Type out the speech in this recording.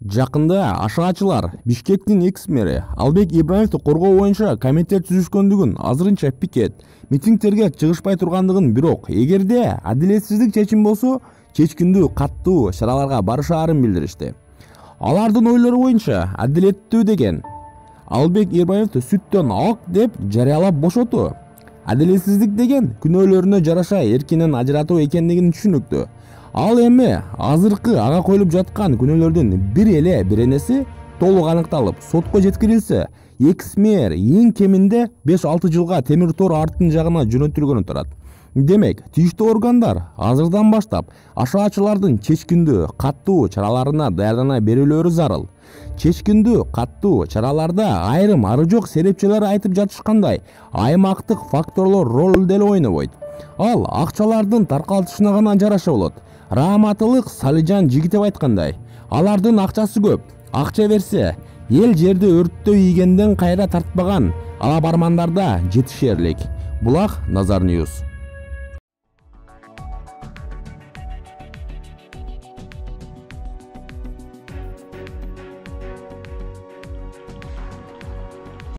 Жакында ашыгачылар Бишкектин экс-мэри Албек Ибраевди коргоо боюнча комитет түзүшкөндүгүн, азырынча пикет, митингтерге чыгышпай тургандыгын, бирок эгерде адилетсиздик чечим болсо, чечкиндүү, каттуу чараларга барышаарын билдиришти. Алардын ойлору боюнча адилеттүү деген Албек Ибраевди сүттөн ак деп жарыялап бошотуу, адилетсиздик деген күнөөлөрүнө жараша эркинен ажыратуу экендигин түшүнүктүү. Ал эми азыркы ага коюлуп жаткан күнөөлөрдүн бир эле биренеси толук аныкталып, сотко жеткирилсе, экс-мэр эң кеминде 5-6 жылга темир тор арттын жагына жөнөтүлгөнү турат. Демек, тийиштүү органдар азырдан баштап ашыгачылардын чечкиндүү, каттуу чараларына даярдана берүүлөрү зарыл. Чечкиндүү, каттуу чараларда айрым ары жок серепчилер айтып жатышкандай, аймактык факторлор роль деле ойнобойт. Ал акчалардын таркалтышына гана жараша болот. Рааматылык Салижан Жигитев айткандай, алардын акчасы көп. Акча берсе, эл жерди өрттөө ийгенден кайра тартпаган ала бармандарда жетишерлик. Булак Назар Ньюс.